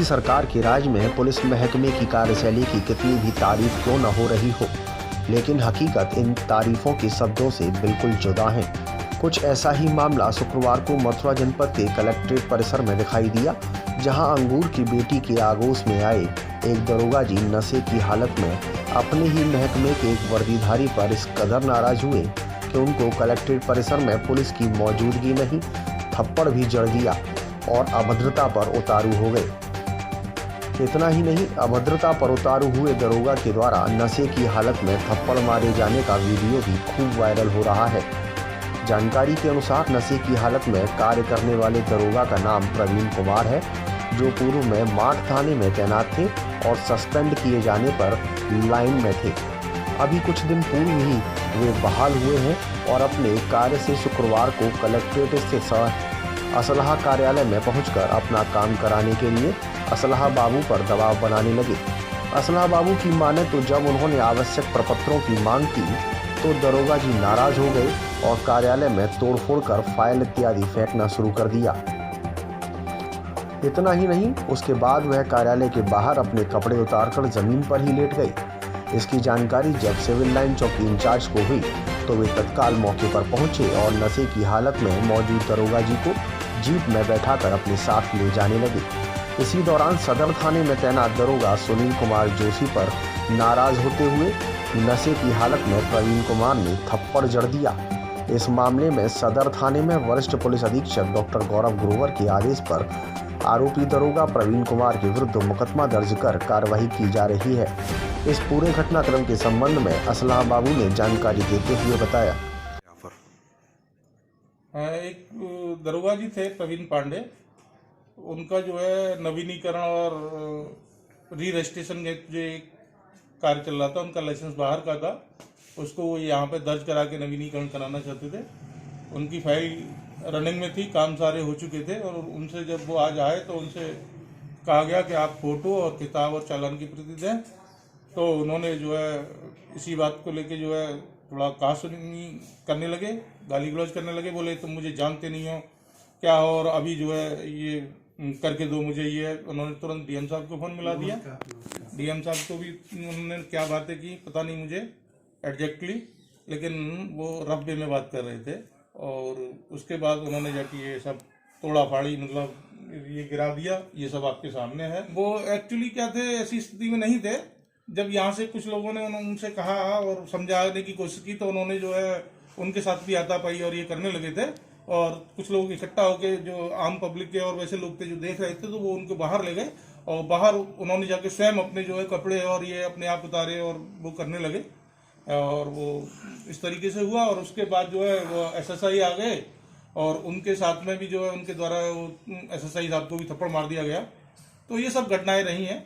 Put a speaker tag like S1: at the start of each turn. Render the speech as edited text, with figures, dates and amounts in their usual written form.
S1: मोदी सरकार के राज में पुलिस महकमे की कार्यशैली की कितनी भी तारीफ क्यों न हो रही हो, लेकिन हकीकत इन तारीफों के शब्दों से बिल्कुल जुदा है। कुछ ऐसा ही मामला शुक्रवार को मथुरा जनपद के कलेक्ट्रेट परिसर में दिखाई दिया, जहां अंगूर की बेटी के आगोश में आए एक दरोगा जी नशे की हालत में अपने ही महकमे के एक वर्दीधारी पर इस कदर नाराज हुए कि उनको कलेक्ट्रेट परिसर में पुलिस की मौजूदगी में ही थप्पड़ भी जड़ दिया और अभद्रता पर उतारू हो गए। इतना ही नहीं, अभद्रता पर उतारू हुए दरोगा के द्वारा नशे की हालत में थप्पड़ मारे जाने का वीडियो भी खूब वायरल हो रहा है। जानकारी के अनुसार नशे की हालत में कार्य करने वाले दरोगा का नाम प्रवीण कुमार है, जो पूर्व में माठ थाने में तैनात थे और सस्पेंड किए जाने पर लाइन में थे। अभी कुछ दिन पूर्व ही वे बहाल हुए हैं और अपने कार्य से शुक्रवार को कलेक्ट्रेट स्थित असलहा कार्यालय में पहुंचकर अपना काम कराने के लिए असलहा बाबू पर दबाव बनाने लगे। असलहा बाबू की माने तो जब उन्होंने आवश्यक प्रपत्रों की मांग की तो दरोगा जी नाराज हो गए और कार्यालय में तोड़फोड़ कर फाइल इत्यादि फेंकना शुरू कर दिया। इतना ही नहीं, उसके बाद वह कार्यालय के बाहर अपने कपड़े उतारकर जमीन पर ही लेट गई। इसकी जानकारी जब सिविल लाइन चौकी इंचार्ज को हुई तो वे तत्काल मौके पर पहुंचे और नशे की हालत में मौजूद दरोगा जी को जीप में बैठाकर अपने साथ ले जाने लगे। इसी दौरान सदर थाने में तैनात दरोगा सुनील कुमार जोशी पर नाराज होते हुए नशे की हालत में प्रवीण कुमार ने थप्पड़ जड़ दिया। इस मामले में सदर थाने में वरिष्ठ पुलिस अधीक्षक डॉक्टर गौरव ग्रोवर के आदेश पर आरोपी दरोगा प्रवीण कुमार के विरुद्ध मुकदमा दर्ज कर कार्रवाई की जा रही है। इस पूरे घटनाक्रम के संबंध में असलहा बाबू ने जानकारी देते हुए बताया।
S2: एक दरोगा जी थे प्रवीण पांडे, उनका जो है नवीनीकरण और री रजिस्ट्रेशन के जो कार्य चल रहा था, उनका लाइसेंस बाहर का था, उसको वो यहाँ पे दर्ज करा के नवीनीकरण कराना चाहते थे। उनकी फाइल रनिंग में थी, काम सारे हो चुके थे और उनसे जब वो आज आए तो उनसे कहा गया कि आप फोटो और किताब और चालान की प्रति दें। तो उन्होंने जो है इसी बात को लेके जो है थोड़ा कहासुनी करने लगे, गाली गलौज करने लगे। बोले तुम मुझे जानते नहीं हो क्या हो, और अभी जो है ये करके दो मुझे ये। उन्होंने तुरंत डीएम साहब को फोन मिला दिया। डीएम साहब को भी उन्होंने क्या बातें की पता नहीं मुझे एग्जैक्टली, लेकिन वो रफ वे में बात कर रहे थे। और उसके बाद उन्होंने जाके ये सब तोड़ा फाड़ी, मतलब ये गिरा दिया। ये सब आपके सामने है। वो एक्चुअली क्या थे, ऐसी स्थिति में नहीं थे। जब यहाँ से कुछ लोगों ने उनसे कहा और समझाने की कोशिश की तो उन्होंने जो है उनके साथ भी हाथापाई और ये करने लगे थे। और कुछ लोग इकट्ठा होके जो आम पब्लिक के और वैसे लोग थे जो देख रहे थे, तो वो उनको बाहर ले गए और बाहर उन्होंने जाके स्वयं अपने जो है कपड़े और ये अपने आप उतारे और वो करने लगे। और वो इस तरीके से हुआ। और उसके बाद जो है वो एसएसआई आ गए और उनके साथ में भी जो है उनके द्वारा एसएसआई साहब को भी थप्पड़ मार दिया गया। तो ये सब घटनाएं रही हैं।